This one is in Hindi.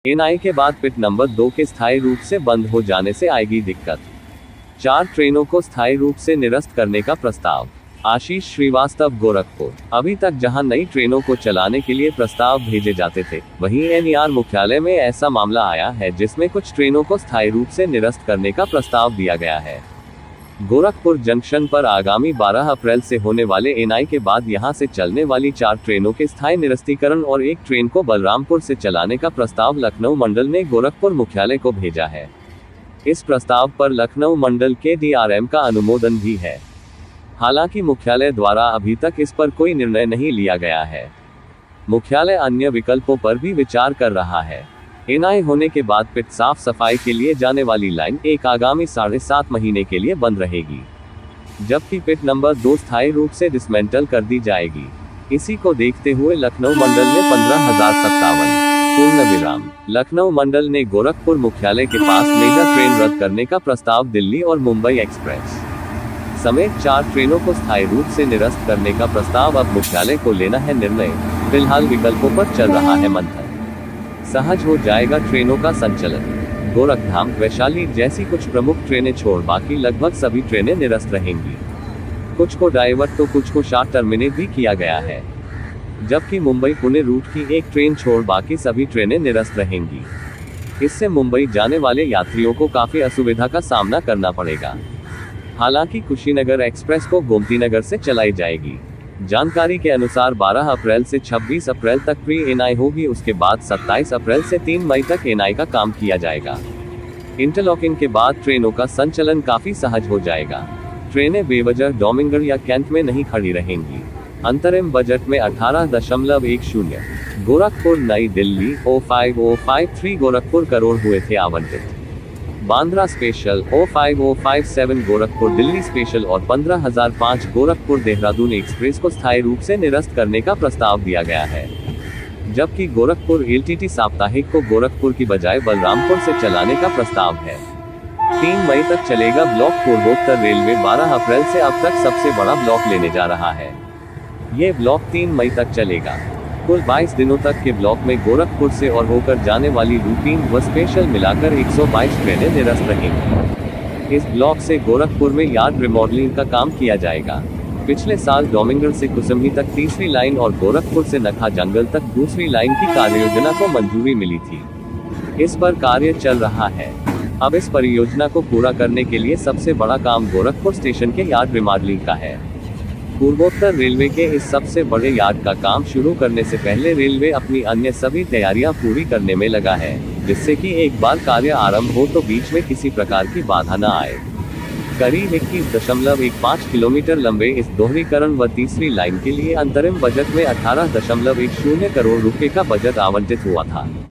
एनआई के बाद पिट नंबर 2 के स्थायी रूप से बंद हो जाने से आएगी दिक्कत। 4 ट्रेनों को स्थायी रूप से निरस्त करने का प्रस्ताव। आशीष श्रीवास्तव, गोरखपुर। अभी तक जहां नई ट्रेनों को चलाने के लिए प्रस्ताव भेजे जाते थे, वहीं एनईआर मुख्यालय में ऐसा मामला आया है जिसमें कुछ ट्रेनों को स्थायी रूप से निरस्त करने का प्रस्ताव दिया गया है। गोरखपुर जंक्शन पर आगामी 12 अप्रैल से होने वाले एनआई के बाद यहां से चलने वाली 4 ट्रेनों के स्थायी निरस्तीकरण और एक ट्रेन को बलरामपुर से चलाने का प्रस्ताव लखनऊ मंडल ने गोरखपुर मुख्यालय को भेजा है। इस प्रस्ताव पर लखनऊ मंडल के डीआरएम का अनुमोदन भी है। हालांकि मुख्यालय द्वारा अभी तक इस पर कोई निर्णय नहीं लिया गया है। मुख्यालय अन्य विकल्पों पर भी विचार कर रहा है। एनआई होने के बाद पिट साफ सफाई के लिए जाने वाली लाइन एक आगामी 7.5 महीने के लिए बंद रहेगी, जबकि पिट नंबर 2 स्थायी रूप से डिसमेंटल कर दी जाएगी। इसी को देखते हुए लखनऊ मंडल ने 15,057 पूर्ण विराम। लखनऊ मंडल ने गोरखपुर मुख्यालय के पास मेगा ट्रेन रद्द करने का प्रस्ताव दिल्ली और मुंबई एक्सप्रेस समेत 4 ट्रेनों को स्थायी रूप से निरस्त करने का प्रस्ताव अब मुख्यालय को लेना है निर्णय। फिलहाल विकल्पों पर चल रहा है मंथन। सहज हो जाएगा ट्रेनों का संचालन। गोरखधाम, वैशाली जैसी कुछ प्रमुख ट्रेनें छोड़ बाकी लगभग सभी ट्रेनें निरस्त रहेंगी। कुछ को डाइवर्ट तो कुछ को शार्ट टर्मिनेट भी किया गया है, जबकि मुंबई पुणे रूट की एक ट्रेन छोड़ बाकी सभी ट्रेनें निरस्त रहेंगी। इससे मुंबई जाने वाले यात्रियों को काफी असुविधा का सामना करना पड़ेगा। हालांकि कुशीनगर एक्सप्रेस को गोमतीनगर से चलाई जाएगी। जानकारी के अनुसार 12 अप्रैल से 26 अप्रैल तक प्री एनआई होगी, उसके बाद 27 अप्रैल से 3 मई तक एनआई का काम किया जाएगा। इंटरलॉकिंग के बाद ट्रेनों का संचालन काफी सहज हो जाएगा। ट्रेनें बेवजह डोमिंगर या कैंट में नहीं खड़ी रहेंगी। अंतरिम बजट में 18.10 गोरखपुर नई दिल्ली 05053 गोरखपुर करोड़ हुए थे आवंटित। बांद्रा स्पेशल 05057 गोरखपुर दिल्ली स्पेशल और 15,005 गोरखपुर देहरादून एक्सप्रेस को स्थायी रूप से निरस्त करने का प्रस्ताव दिया गया है, जबकि गोरखपुर एलटीटी साप्ताहिक को गोरखपुर की बजाय बलरामपुर से चलाने का प्रस्ताव है। 3 मई तक चलेगा ब्लॉक। पूर्वोत्तर रेलवे 12 अप्रैल से अब तक सबसे बड़ा ब्लॉक लेने जा रहा है। ये ब्लॉक 3 मई तक चलेगा। कुल 22 दिनों तक के ब्लॉक में गोरखपुर से और होकर जाने वाली रूटीन व स्पेशल मिलाकर 122 ट्रेनें निरस्त रहेंगी। इस ब्लॉक से गोरखपुर में यार्ड रिमॉडलिंग का काम किया जाएगा। पिछले साल डोमिंगर से कुसुम्ही तक तीसरी लाइन और गोरखपुर से नखा जंगल तक दूसरी लाइन की कार्ययोजना को मंजूरी मिली थी। इस पर कार्य चल रहा है। अब इस परियोजना को पूरा करने के लिए सबसे बड़ा काम गोरखपुर स्टेशन के यार्ड रिमॉडलिंग का है। पूर्वोत्तर रेलवे के इस सबसे बड़े यार्ड का काम शुरू करने से पहले रेलवे अपनी अन्य सभी तैयारियां पूरी करने में लगा है, जिससे कि एक बार कार्य आरंभ हो तो बीच में किसी प्रकार की बाधा न आए। करीब 21.15 किलोमीटर लंबे इस दोहरीकरण व तीसरी लाइन के लिए अंतरिम बजट में 18.10 करोड़ रुपए का बजट आवंटित हुआ था।